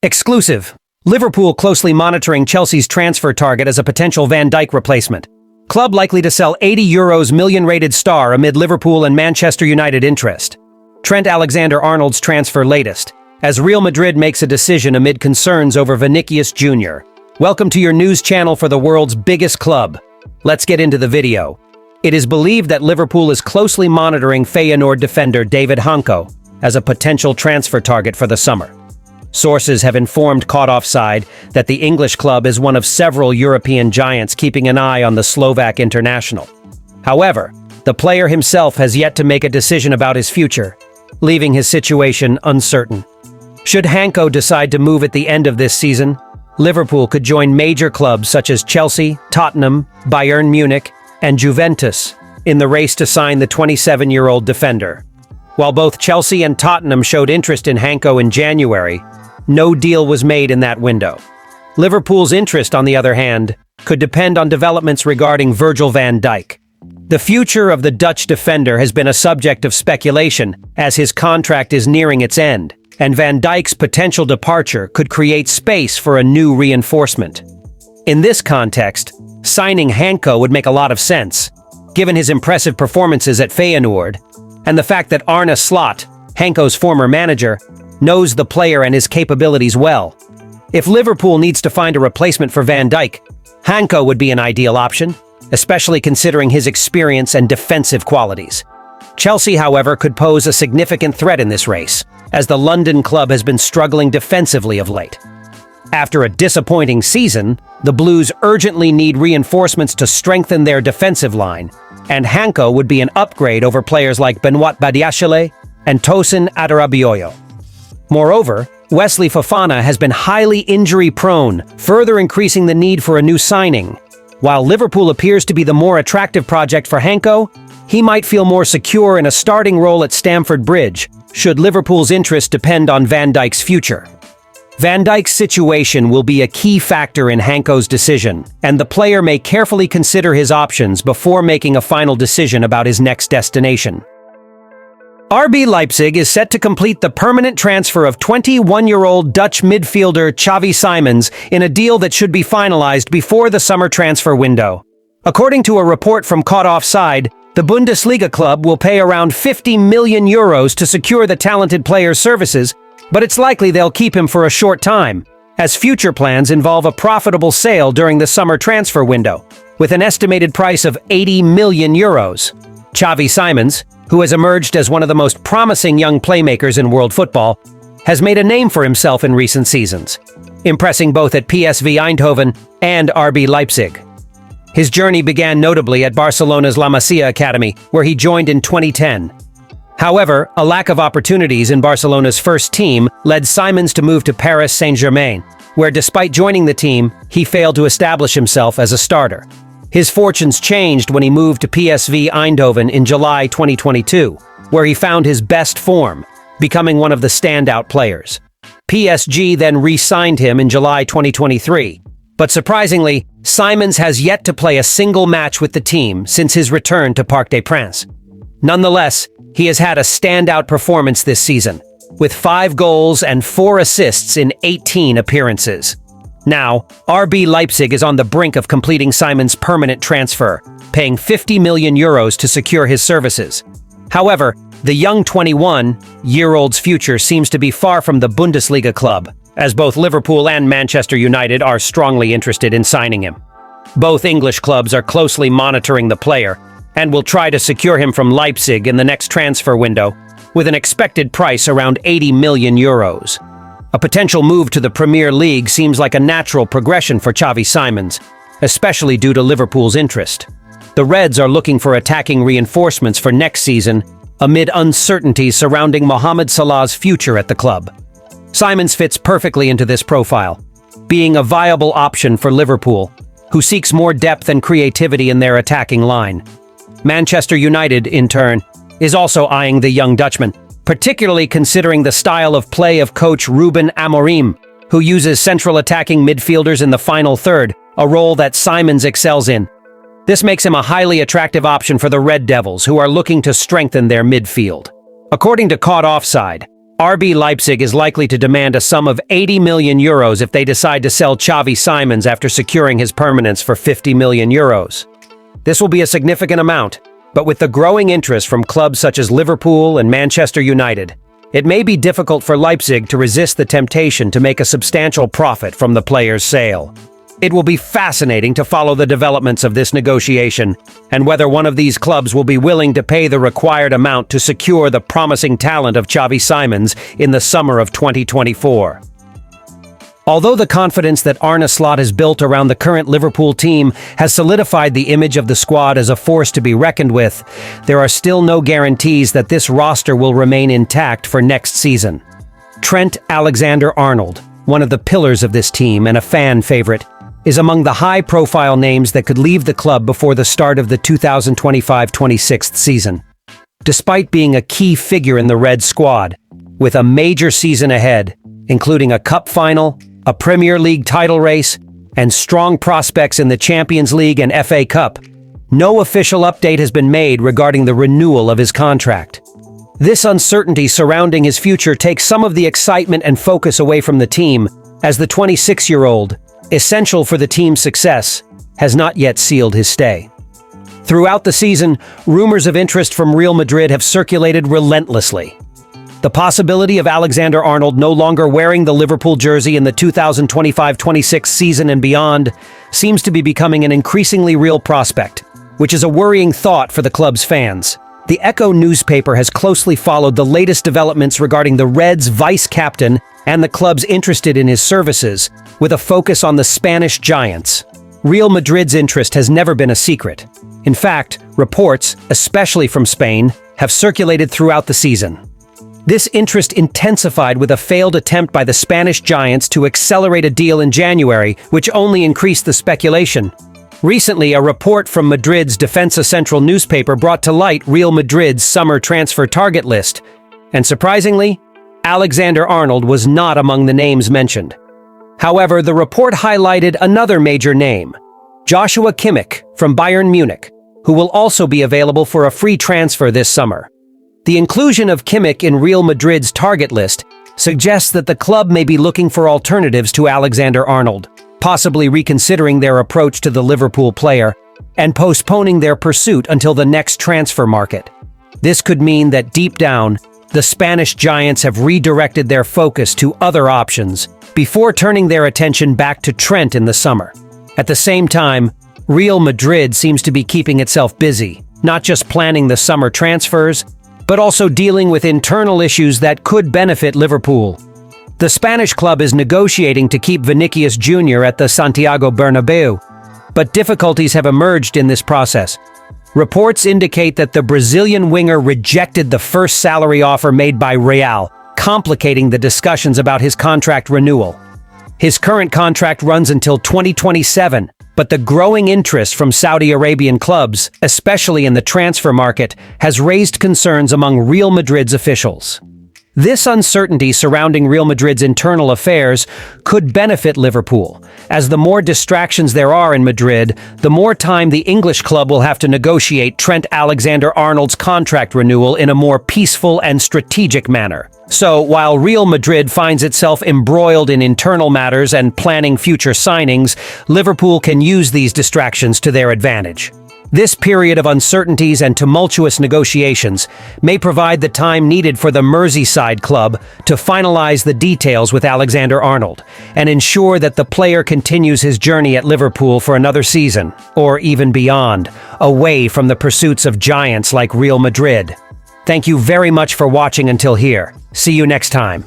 Exclusive. Liverpool closely monitoring Chelsea's transfer target as a potential Van Dijk replacement. Club likely to sell €80 million-rated star amid Liverpool and Manchester United interest. Trent Alexander-Arnold's transfer latest, as Real Madrid makes a decision amid concerns over Vinicius Jr. Welcome to your news channel for the world's biggest club. Let's get into the video. It is believed that Liverpool is closely monitoring Feyenoord defender David Hancko as a potential transfer target for the summer. Sources have informed Caught Offside that the English club is one of several European giants keeping an eye on the Slovak international. However, the player himself has yet to make a decision about his future, leaving his situation uncertain. Should Hancko decide to move at the end of this season, Liverpool could join major clubs such as Chelsea, Tottenham, Bayern Munich, and Juventus in the race to sign the 27-year-old defender. While both Chelsea and Tottenham showed interest in Hancko in January, no deal was made in that window. Liverpool's interest, on the other hand, could depend on developments regarding Virgil van Dijk. The future of the Dutch defender has been a subject of speculation as his contract is nearing its end, and Van Dijk's potential departure could create space for a new reinforcement. In this context, signing Hancko would make a lot of sense, given his impressive performances at Feyenoord, and the fact that Arne Slot, Hancko's former manager, knows the player and his capabilities well. If Liverpool needs to find a replacement for Van Dijk, Hancko would be an ideal option, especially considering his experience and defensive qualities. Chelsea, however, could pose a significant threat in this race, as the London club has been struggling defensively of late. After a disappointing season, the Blues urgently need reinforcements to strengthen their defensive line, and Hancko would be an upgrade over players like Benoit Badiashile and Tosin Adarabioyo. Moreover, Wesley Fofana has been highly injury-prone, further increasing the need for a new signing. While Liverpool appears to be the more attractive project for Hancko, he might feel more secure in a starting role at Stamford Bridge, should Liverpool's interest depend on Van Dijk's future. Van Dijk's situation will be a key factor in Hancko's decision, and the player may carefully consider his options before making a final decision about his next destination. RB Leipzig is set to complete the permanent transfer of 21-year-old Dutch midfielder Xavi Simons in a deal that should be finalized before the summer transfer window. According to a report from Caught Offside, the Bundesliga club will pay around €50 million to secure the talented player's services, but it's likely they'll keep him for a short time, as future plans involve a profitable sale during the summer transfer window, with an estimated price of €80 million. Xavi Simons, who has emerged as one of the most promising young playmakers in world football, has made a name for himself in recent seasons, impressing both at PSV Eindhoven and RB Leipzig. His journey began notably at Barcelona's La Masia Academy, where he joined in 2010. However, a lack of opportunities in Barcelona's first team led Simons to move to Paris Saint-Germain, where despite joining the team, he failed to establish himself as a starter. His fortunes changed when he moved to PSV Eindhoven in July 2022, where he found his best form, becoming one of the standout players. PSG then re-signed him in July 2023, but surprisingly, Simons has yet to play a single match with the team since his return to Parc des Princes. Nonetheless, he has had a standout performance this season, with 5 goals and 4 assists in 18 appearances. Now, RB Leipzig is on the brink of completing Simons' permanent transfer, paying €50 million to secure his services. However, the young 21-year-old's future seems to be far from the Bundesliga club, as both Liverpool and Manchester United are strongly interested in signing him. Both English clubs are closely monitoring the player, and will try to secure him from Leipzig in the next transfer window, with an expected price around €80 million. A potential move to the Premier League seems like a natural progression for Xavi Simons, especially due to Liverpool's interest. The Reds are looking for attacking reinforcements for next season, amid uncertainties surrounding Mohamed Salah's future at the club. Simons fits perfectly into this profile, being a viable option for Liverpool, who seeks more depth and creativity in their attacking line. Manchester United, in turn, is also eyeing the young Dutchman, particularly considering the style of play of coach Ruben Amorim, who uses central attacking midfielders in the final third, a role that Simons excels in. This makes him a highly attractive option for the Red Devils, who are looking to strengthen their midfield. According to Caught Offside, RB Leipzig is likely to demand a sum of €80 million if they decide to sell Xavi Simons after securing his permanence for €50 million. This will be a significant amount, but with the growing interest from clubs such as Liverpool and Manchester United, it may be difficult for Leipzig to resist the temptation to make a substantial profit from the player's sale. It will be fascinating to follow the developments of this negotiation and whether one of these clubs will be willing to pay the required amount to secure the promising talent of Xavi Simons in the summer of 2024. Although the confidence that Arne Slot has built around the current Liverpool team has solidified the image of the squad as a force to be reckoned with, there are still no guarantees that this roster will remain intact for next season. Trent Alexander-Arnold, one of the pillars of this team and a fan favorite, is among the high-profile names that could leave the club before the start of the 2025-26 season. Despite being a key figure in the Red squad, with a major season ahead, including a cup final, a Premier League title race, and strong prospects in the Champions League and FA Cup, no official update has been made regarding the renewal of his contract. This uncertainty surrounding his future takes some of the excitement and focus away from the team, as the 26-year-old, essential for the team's success, has not yet sealed his stay. Throughout the season, rumors of interest from Real Madrid have circulated relentlessly. The possibility of Alexander-Arnold no longer wearing the Liverpool jersey in the 2025-26 season and beyond seems to be becoming an increasingly real prospect, which is a worrying thought for the club's fans. The Echo newspaper has closely followed the latest developments regarding the Reds' vice-captain and the clubs interested in his services, with a focus on the Spanish giants. Real Madrid's interest has never been a secret. In fact, reports, especially from Spain, have circulated throughout the season. This interest intensified with a failed attempt by the Spanish giants to accelerate a deal in January, which only increased the speculation. Recently, a report from Madrid's Defensa Central newspaper brought to light Real Madrid's summer transfer target list, and surprisingly, Alexander-Arnold was not among the names mentioned. However, the report highlighted another major name, Joshua Kimmich from Bayern Munich, who will also be available for a free transfer this summer. The inclusion of Kimmich in Real Madrid's target list suggests that the club may be looking for alternatives to Alexander-Arnold, possibly reconsidering their approach to the Liverpool player and postponing their pursuit until the next transfer market. This could mean that deep down, the Spanish giants have redirected their focus to other options before turning their attention back to Trent in the summer. At the same time, Real Madrid seems to be keeping itself busy, not just planning the summer transfers, but also dealing with internal issues that could benefit Liverpool. The Spanish club is negotiating to keep Vinicius Jr. at the Santiago Bernabeu, but difficulties have emerged in this process. Reports indicate that the Brazilian winger rejected the first salary offer made by Real, complicating the discussions about his contract renewal. His current contract runs until 2027, but the growing interest from Saudi Arabian clubs, especially in the transfer market, has raised concerns among Real Madrid's officials. This uncertainty surrounding Real Madrid's internal affairs could benefit Liverpool, as the more distractions there are in Madrid, the more time the English club will have to negotiate Trent Alexander-Arnold's contract renewal in a more peaceful and strategic manner. So, while Real Madrid finds itself embroiled in internal matters and planning future signings, Liverpool can use these distractions to their advantage. This period of uncertainties and tumultuous negotiations may provide the time needed for the Merseyside club to finalize the details with Alexander-Arnold and ensure that the player continues his journey at Liverpool for another season, or even beyond, away from the pursuits of giants like Real Madrid. Thank you very much for watching until here. See you next time.